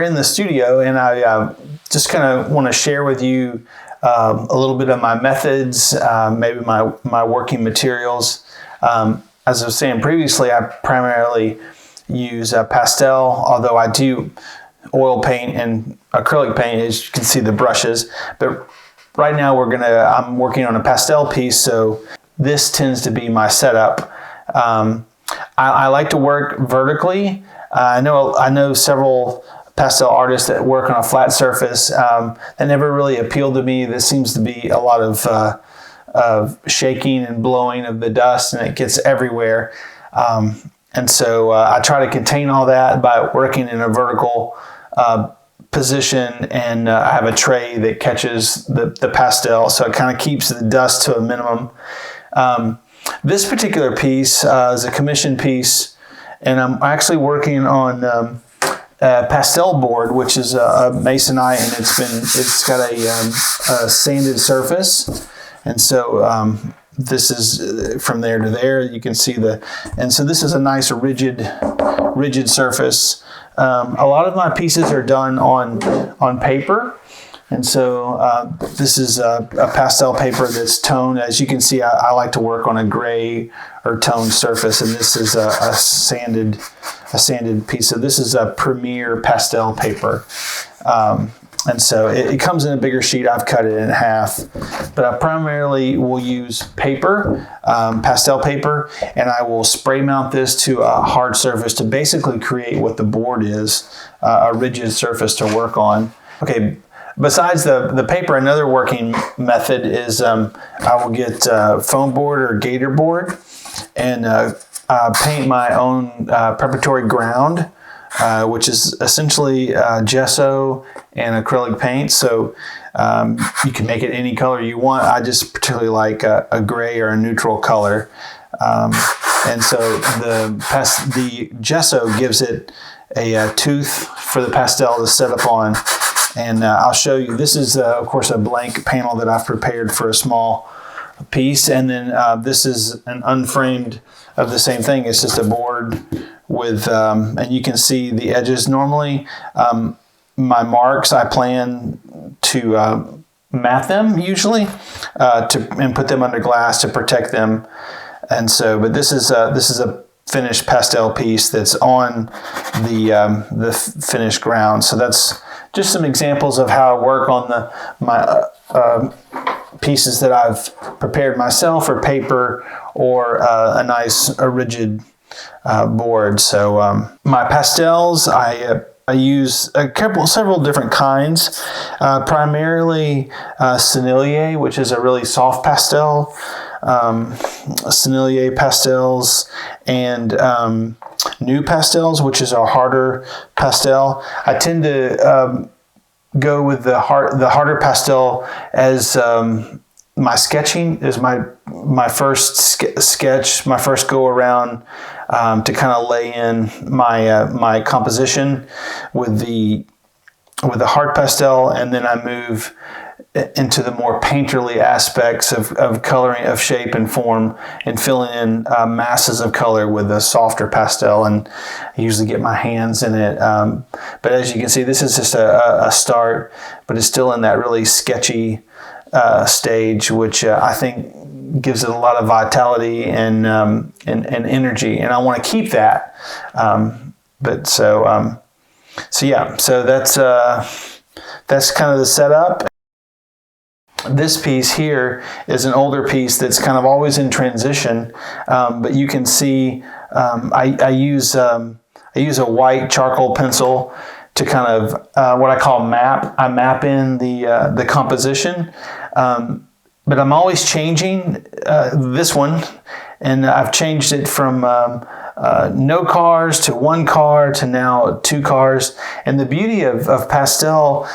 in the studio, and I just kind of want to share with you a little bit of my methods, maybe my working materials. As I was saying previously, I primarily use pastel, although I do oil paint and acrylic paint, as you can see the brushes. But right now I'm working on a pastel piece, so this tends to be my setup. I like to work vertically. I know several pastel artists that work on a flat surface. That never really appealed to me. There seems to be a lot of shaking and blowing of the dust, and it gets everywhere. And so I try to contain all that by working in a vertical position, and I have a tray that catches the pastel, so it kind of keeps the dust to a minimum. This particular piece is a commission piece, and I'm actually working on a pastel board, which is a masonite, and it's got a sanded surface, and so this is from there to there. You can see and so this is a nice rigid surface. A lot of my pieces are done on paper. And so this is a pastel paper that's toned. As you can see, I like to work on a gray or toned surface, and this is a sanded piece. So this is a Premier pastel paper. And so it comes in a bigger sheet. I've cut it in half, but I primarily will use paper, pastel paper, and I will spray mount this to a hard surface to basically create what the board is, a rigid surface to work on. Okay. Besides the paper, another working method is I will get foam board or gator board and paint my own preparatory ground, which is essentially gesso and acrylic paint. So you can make it any color you want. I just particularly like a gray or a neutral color. And so the gesso gives it a tooth for the pastel to set up on. And I'll show you, this is of course a blank panel that I've prepared for a small piece. And then this is an unframed of the same thing. It's just a board with, and you can see the edges. Normally my marks, I plan to mat them usually and put them under glass to protect them. And so, but this is a finished pastel piece that's on the finished ground. So that's just some examples of how I work on my pieces that I've prepared myself, or paper, or a rigid board. So my pastels, I use several different kinds, primarily Sennelier, which is a really soft pastel, Sennelier pastels, and new pastels, which is a harder pastel. I tend to go with the harder pastel as my sketching is my first sketch, my first go around to kind of lay in my composition with the hard pastel, and then I move into the more painterly aspects of coloring, of shape and form, and filling in masses of color with a softer pastel, and I usually get my hands in it. But as you can see, this is just a start, but it's still in that really sketchy stage, which I think gives it a lot of vitality and energy, and I want to keep that. So that's kind of the setup. This piece here is an older piece that's kind of always in transition, but you can see I use a white charcoal pencil to kind of what I call map. I map in the composition, but I'm always changing this one, and I've changed it from no cars to one car to now 2 cars. And the beauty of pastel,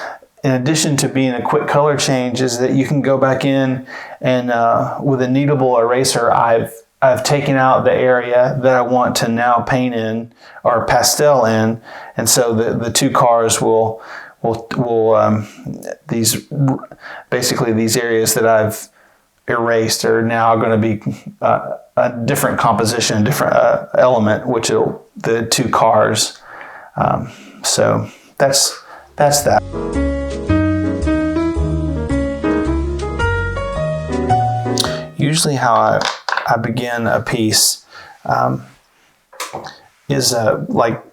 in addition to being a quick color change, is that you can go back in and with a kneadable eraser, I've taken out the area that I want to now paint in or pastel in, and so the 2 cars will these areas that I've erased are now going to be a different composition, a different element, which the 2 cars. So that's that's that. Usually how I begin a piece is like,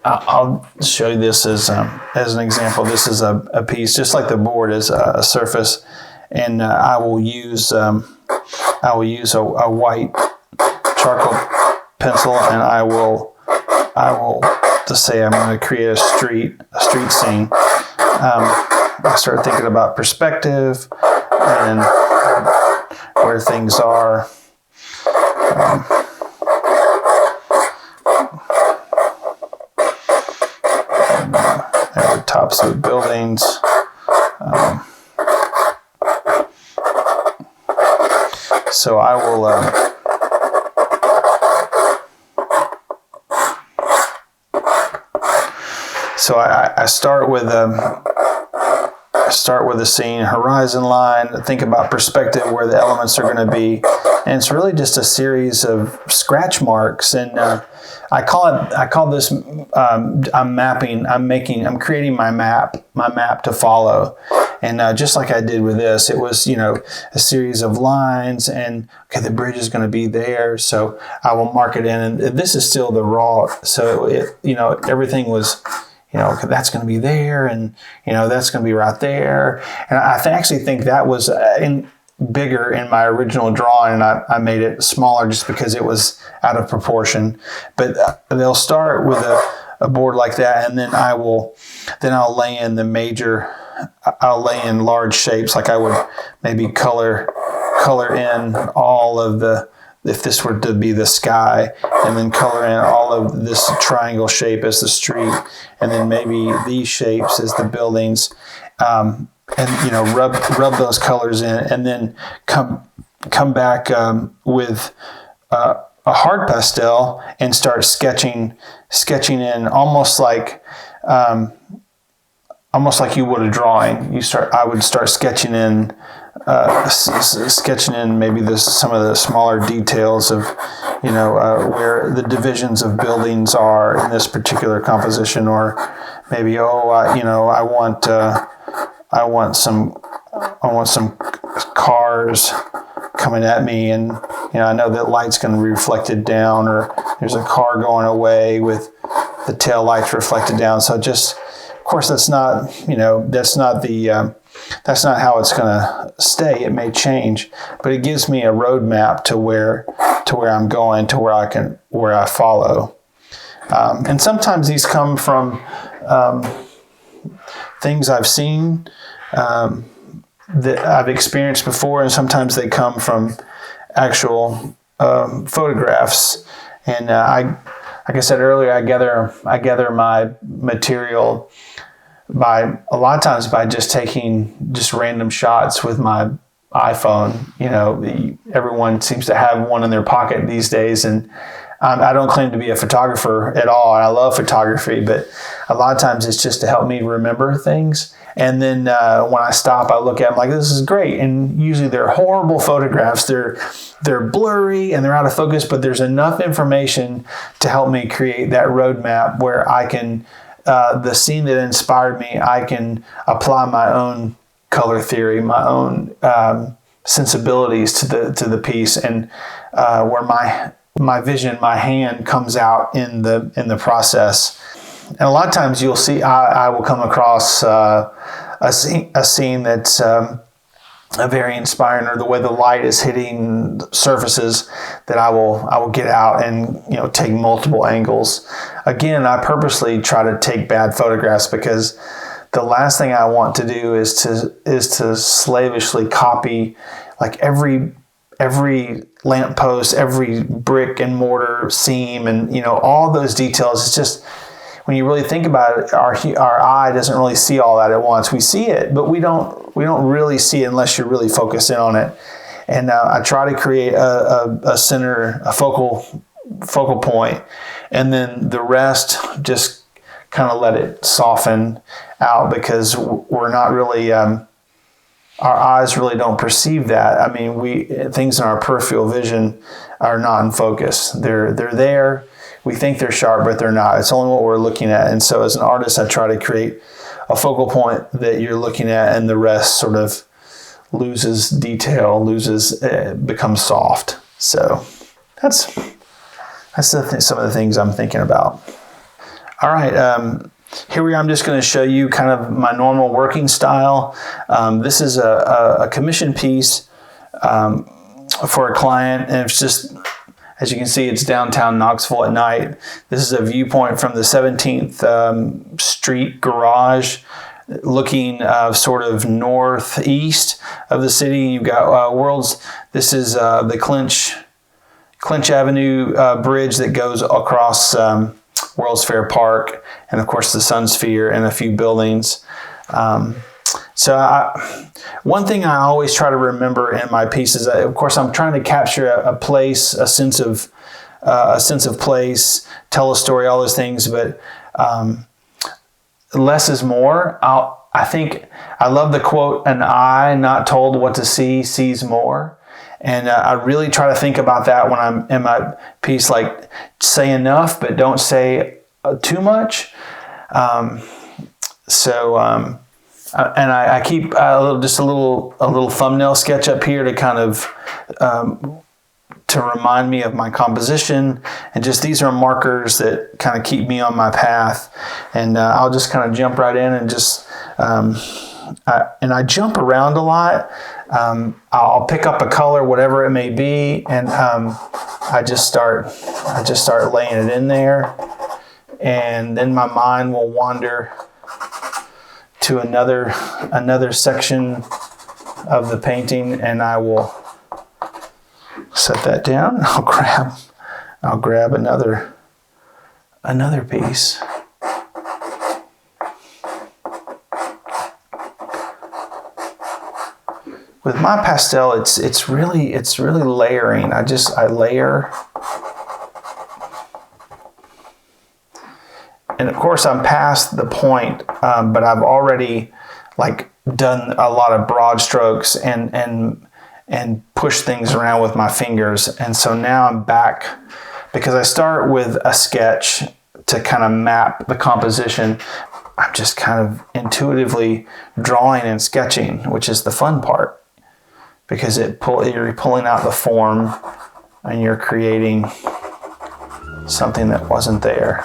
I'll show you this as an example. This is a piece, just like the board is a surface, and I will use a white charcoal pencil, and I will just say I'm going to create a street scene. I start thinking about perspective and where things are. There the tops of the buildings. So I will. So I start with a scene, horizon line, think about perspective, where the elements are going to be, and it's really just a series of scratch marks. And I call this I'm creating my map to follow. And just like I did with this, it was, a series of lines, and okay, the bridge is going to be there, so I will mark it in. And this is still the raw, so everything was, that's going to be there, and that's going to be right there. And I actually think that was bigger in my original drawing, and I made it smaller just because it was out of proportion. But they'll start with a board like that, and then I'll lay in large shapes, like I would maybe color in all of if this were to be the sky, and then color in all of this triangle shape as the street, and then maybe these shapes as the buildings, and rub those colors in, and then come back with a hard pastel and start sketching in almost like you would a drawing. I would start sketching in maybe some of the smaller details of, where the divisions of buildings are in this particular composition, or maybe I want some cars coming at me, and I know that light's going to be reflected down, or there's a car going away with the tail lights reflected down. So just, of course, that's not how it's going to stay. It may change, but it gives me a roadmap to where I'm going, to where I follow. And sometimes these come from things I've seen, that I've experienced before, and sometimes they come from actual photographs. And like I said earlier, I gather my material by a lot of times by just taking random shots with my iPhone. Everyone seems to have one in their pocket these days, and I don't claim to be a photographer at all. I love photography, but a lot of times it's just to help me remember things. And then when I stop, I look at them like, this is great. And usually they're horrible photographs. They're blurry and they're out of focus, but there's enough information to help me create that roadmap where I can, the scene that inspired me, I can apply my own color theory, my own sensibilities to the piece, and where my vision, my hand comes out in the process. And a lot of times you'll see, I will come across a scene that's very inspiring, or the way the light is hitting surfaces, that I will get out and take multiple angles. Again, I purposely try to take bad photographs, because the last thing I want to do is to slavishly copy like every lamppost, every brick and mortar seam, and all those details. It's just, when you really think about it, our eye doesn't really see all that at once. We see it, but we don't really see it unless you're really focused in on it. And I try to create a center, a focal point, and then the rest just kind of let it soften out, because we're not really, our eyes really don't perceive that. I mean, things in our peripheral vision are not in focus. They're there. we think they're sharp, but they're not. It's only what we're looking at. And so as an artist, I try to create a focal point that you're looking at, and the rest sort of loses detail, becomes soft. So that's some of the things I'm thinking about. All right, here we are. I'm just going to show you kind of my normal working style. This is a commission piece for a client, and it's just, as you can see, it's downtown Knoxville at night. This is a viewpoint from the 17th Street garage, looking sort of northeast of the city. You've got this is the Clinch Avenue bridge that goes across World's Fair Park, and of course the Sun Sphere and a few buildings. One thing I always try to remember in my pieces, of course, I'm trying to capture a place, a sense of place, tell a story, all those things. But less is more. I think I love the quote: "An eye not told what to see sees more." And I really try to think about that when I'm in my piece, like say enough, but don't say too much. And I keep a little thumbnail sketch up here to kind of to remind me of my composition, and just these are markers that kind of keep me on my path. And I'll just kind of jump right in and just I jump around a lot. I'll pick up a color, whatever it may be, and I just start laying it in there, and then my mind will wander to another section of the painting, and I will set that down. I'll grab another piece. With my pastel, it's really layering. I layer. And of course, I'm past the point, but I've already done a lot of broad strokes and push things around with my fingers. And so now I'm back, because I start with a sketch to kind of map the composition. I'm just kind of intuitively drawing and sketching, which is the fun part, because you're pulling out the form and you're creating something that wasn't there.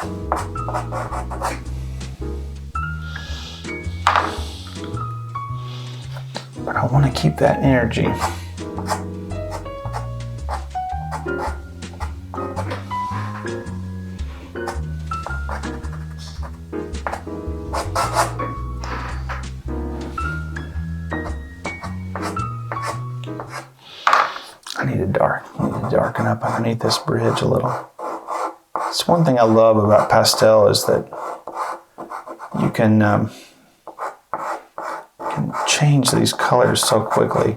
But I want to keep that energy. I need to darken up underneath this bridge a little. It's one thing I love about pastel is that you can change these colors so quickly.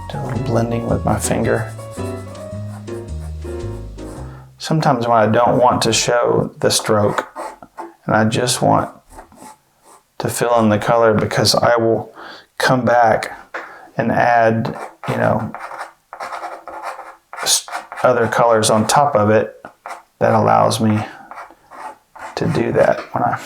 Do a little blending with my finger. Sometimes when I don't want to show the stroke and I just want to fill in the color, because I will come back and add, other colors on top of it, that allows me to do that when I...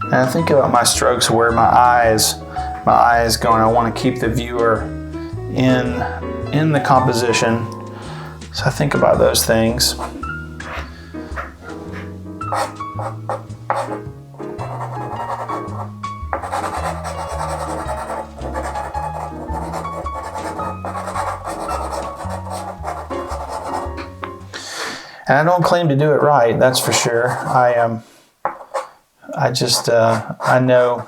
And I think about my strokes where my eye is going. I want to keep the viewer in the composition. So I think about those things. And I don't claim to do it right, that's for sure. I know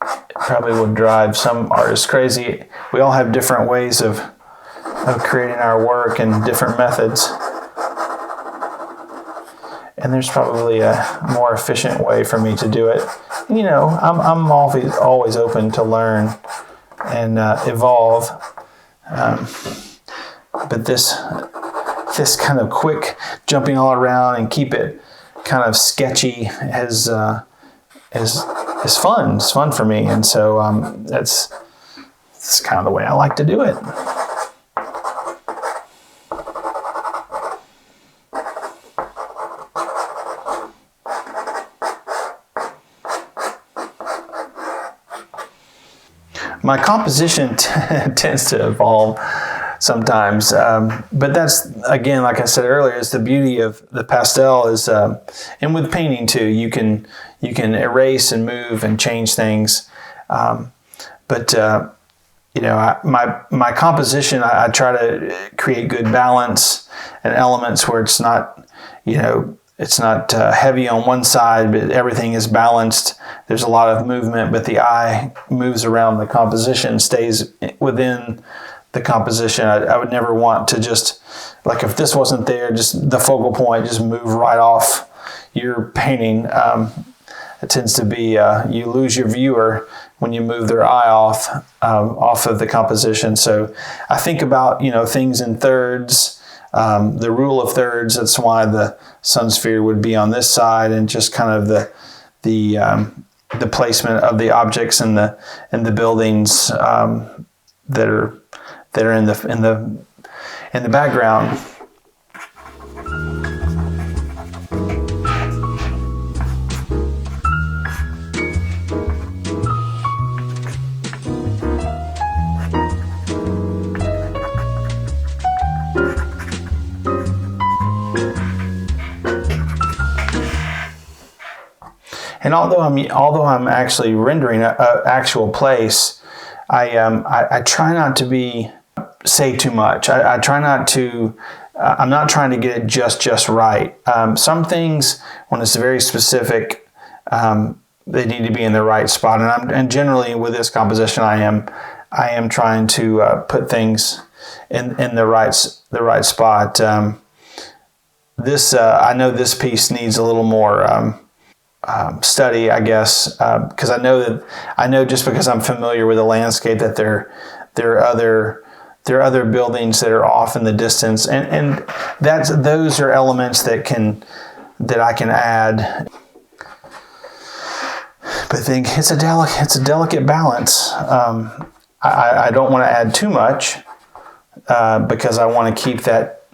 it probably would drive some artists crazy. We all have different ways of creating our work and different methods. And there's probably a more efficient way for me to do it. You know, I'm always open to learn and evolve. But this kind of quick jumping all around and keep it kind of sketchy is fun. It's fun for me, and so that's kind of the way I like to do it. My composition tends to evolve sometimes, but that's, again, like I said earlier, is the beauty of the pastel is, and with painting too, you can erase and move and change things. But you know, my composition, I try to create good balance and elements where it's not, you know, it's not heavy on one side, but everything is balanced. There's a lot of movement, but the eye moves around the composition, stays within the composition. I would never want to just, like if this wasn't there, just the focal point, just move right off your painting. It tends to be, you lose your viewer when you move their eye off of the composition. So I think about, you know, things in thirds, the rule of thirds. That's why the sun sphere would be on this side, and just kind of the placement of the objects in the buildings that are in the background. And although I'm actually rendering an actual place, I try not to say too much. I try not to. I'm not trying to get it just right. Some things, when it's very specific, they need to be in the right spot. And generally with this composition, I am trying to put things in the right spot. I know this piece needs a little more study, I guess, because I know just because I'm familiar with the landscape that there are other buildings that are off in the distance, and those are elements that I can add. But I think it's a delicate balance. I don't want to add too much because I want to keep that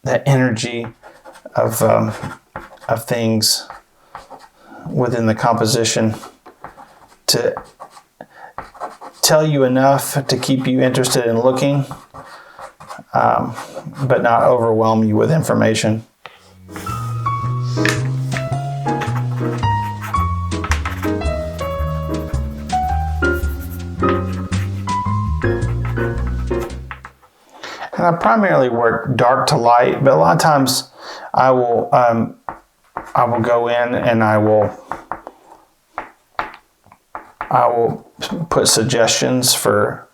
that energy of things within the composition to tell you enough to keep you interested in looking, but not overwhelm you with information. And I primarily work dark to light, but a lot of times I will go in and I will put suggestions for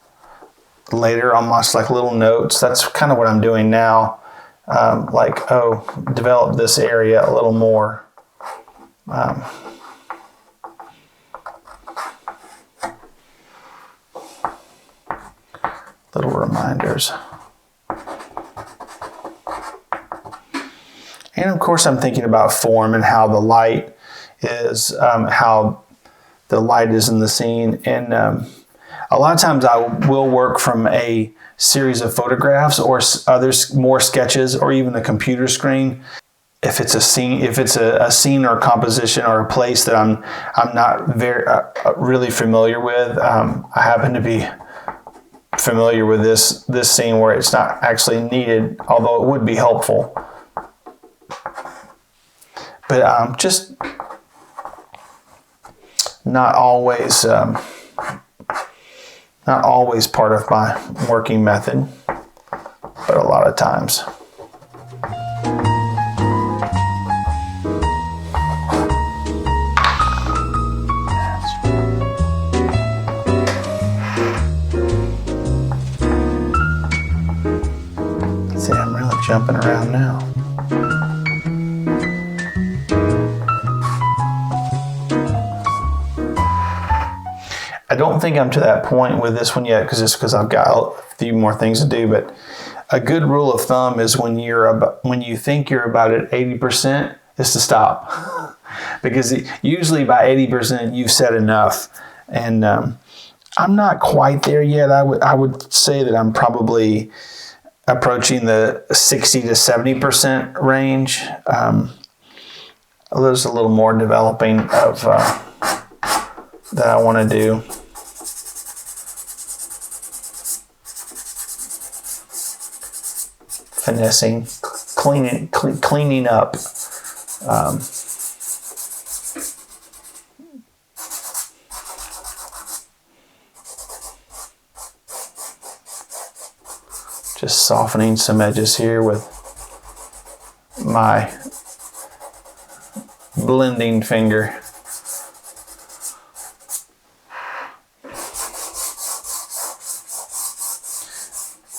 later, almost like little notes. That's kind of what I'm doing now. Develop this area a little more. Little reminders. And of course, I'm thinking about form and how the light is, in the scene. And a lot of times I will work from a series of photographs or others, more sketches, or even a computer screen. If it's a scene or a composition or a place that I'm not very really familiar with, I happen to be familiar with this scene where it's not actually needed, although it would be helpful. But just not always part of my working method. but a lot of times. See, I'm really jumping around now. I don't think I'm to that point with this one yet, because I've got a few more things to do. But a good rule of thumb is when you think you're about at 80%, is to stop, because usually by 80% you've said enough. And I'm not quite there yet. I would say that I'm probably approaching the 60 to 70% range. There's a little more developing of that I want to do. Finessing, cleaning up. Just softening some edges here with my blending finger.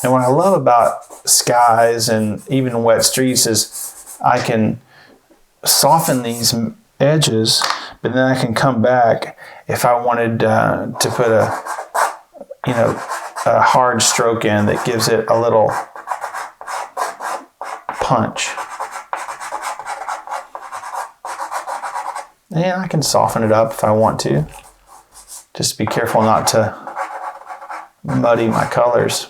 And what I love about skies and even wet streets is I can soften these edges, but then I can come back if I wanted to put a hard stroke in that gives it a little punch. And I can soften it up if I want to. Just be careful not to muddy my colors.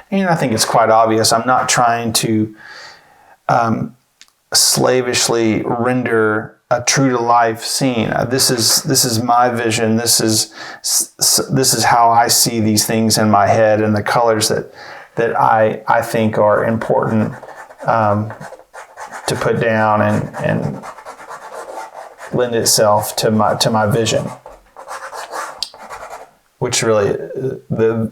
And I think it's quite obvious. I'm not trying to slavishly render a true-to-life scene. This is my vision. This is how I see these things in my head, and the colors that I think are important to put down and lend itself to my vision. Which really, the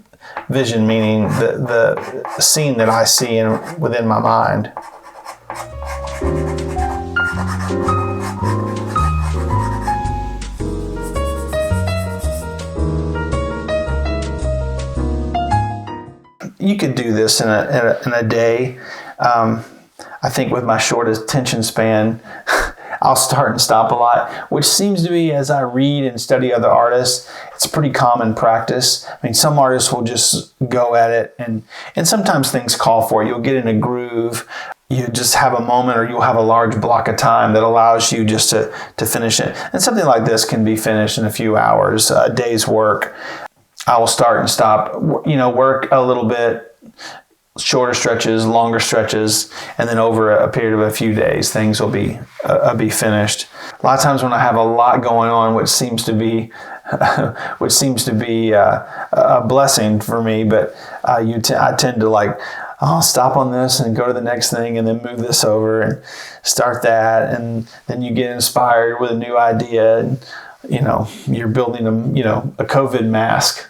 vision meaning the scene that I see within my mind. You could do this in a day. I think with my short attention span, I'll start and stop a lot, which seems to be, as I read and study other artists, it's a pretty common practice. I mean, some artists will just go at it, and sometimes things call for it. You'll get in a groove. You just have a moment, or you'll have a large block of time that allows you just to finish it. And something like this can be finished in a few hours, a day's work. I will start and stop, work a little bit, shorter stretches, longer stretches, and then over a period of a few days, things will be finished. A lot of times when I have a lot going on, which seems to be a blessing for me, but I tend to I'll stop on this and go to the next thing, and then move this over and start that, and then you get inspired with a new idea, and you're building a COVID mask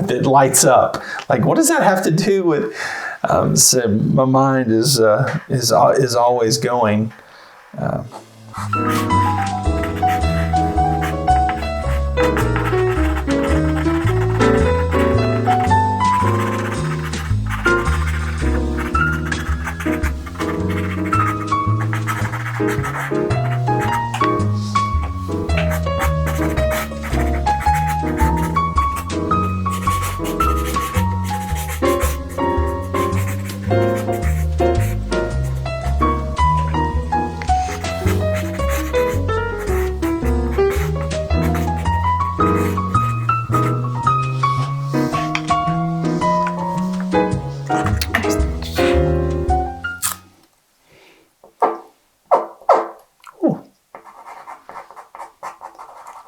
that lights up. What does that have to do with? So my mind is always going.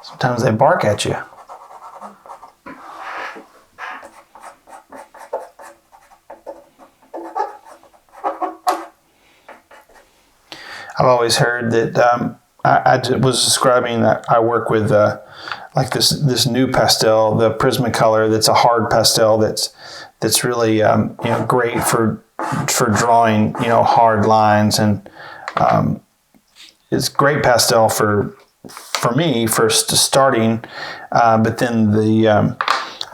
Sometimes they bark at you. I've always heard that I was describing that I work with like this new pastel, the Prismacolor, that's a hard pastel that's really great for drawing hard lines, and it's great pastel for me for starting. But then the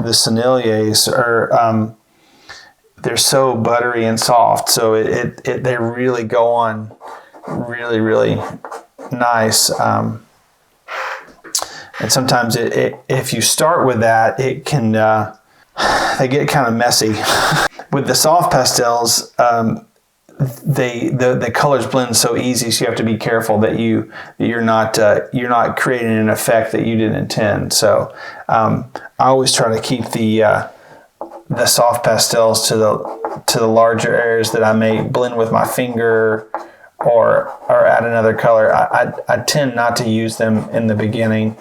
Senneliers are they're so buttery and soft, so they really go on really nice. And sometimes if you start with that, it can they get kind of messy. With the soft pastels, the colors blend so easy, so you have to be careful that you're not creating an effect that you didn't intend. So I always try to keep the soft pastels to the larger areas that I may blend with my finger or add another color. I tend not to use them in the beginning.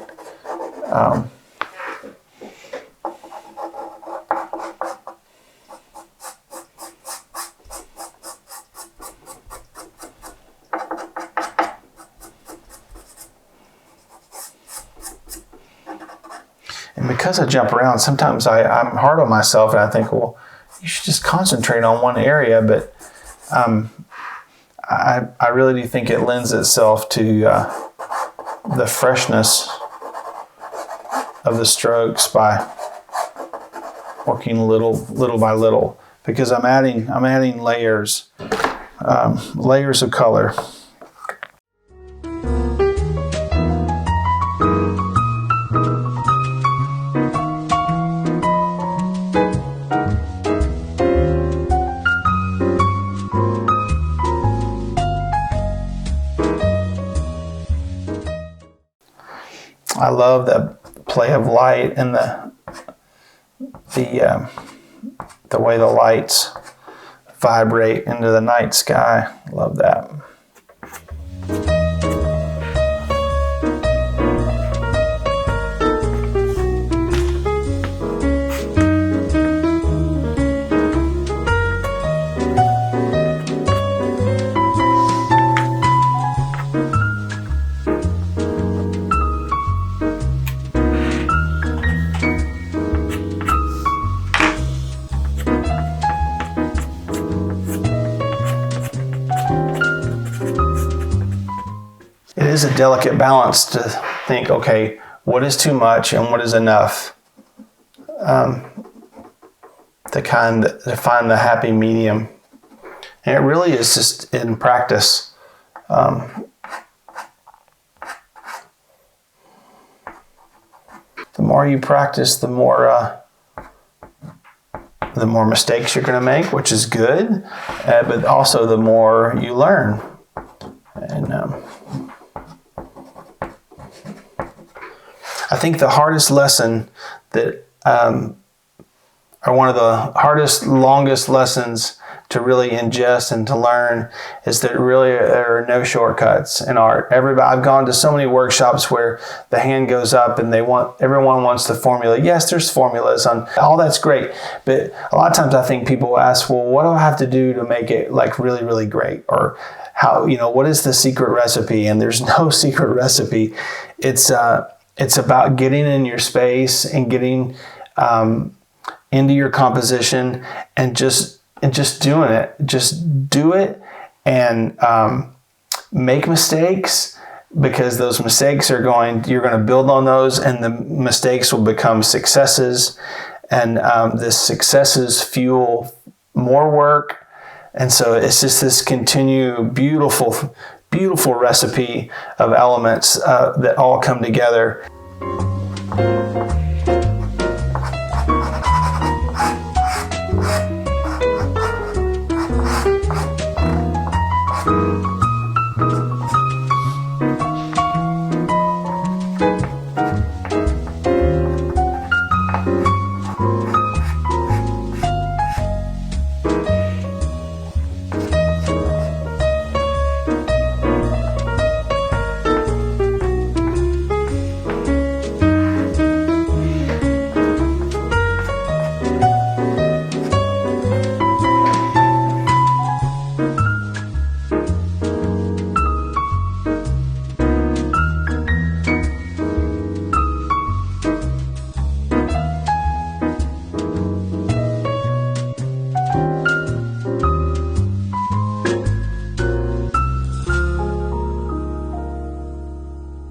And because I jump around, sometimes I'm hard on myself, and I think, well, you should just concentrate on one area. But I really do think it lends itself to the freshness of the strokes by working little by little, because I'm adding layers of color. I love the play of light and the way the lights vibrate into the night sky. Love that. It is a delicate balance to think, okay, what is too much and what is enough? To find the happy medium. And it really is just in practice. The more you practice, the more mistakes you're going to make, which is good, but also the more you learn. And I think the hardest lesson that, or one of the hardest, longest lessons to really ingest and to learn, is that really there are no shortcuts in art. I've gone to so many workshops where the hand goes up and everyone wants the formula. Yes, there's formulas on all, that's great. But a lot of times I think people ask, well, what do I have to do to make it like really, really great? Or how, what is the secret recipe? And there's no secret recipe. It's about getting in your space and getting into your composition and just doing it. Just do it and make mistakes, because those mistakes you're going to build on those, and the mistakes will become successes, and the successes fuel more work. And so it's just this continued beautiful recipe of elements that all come together.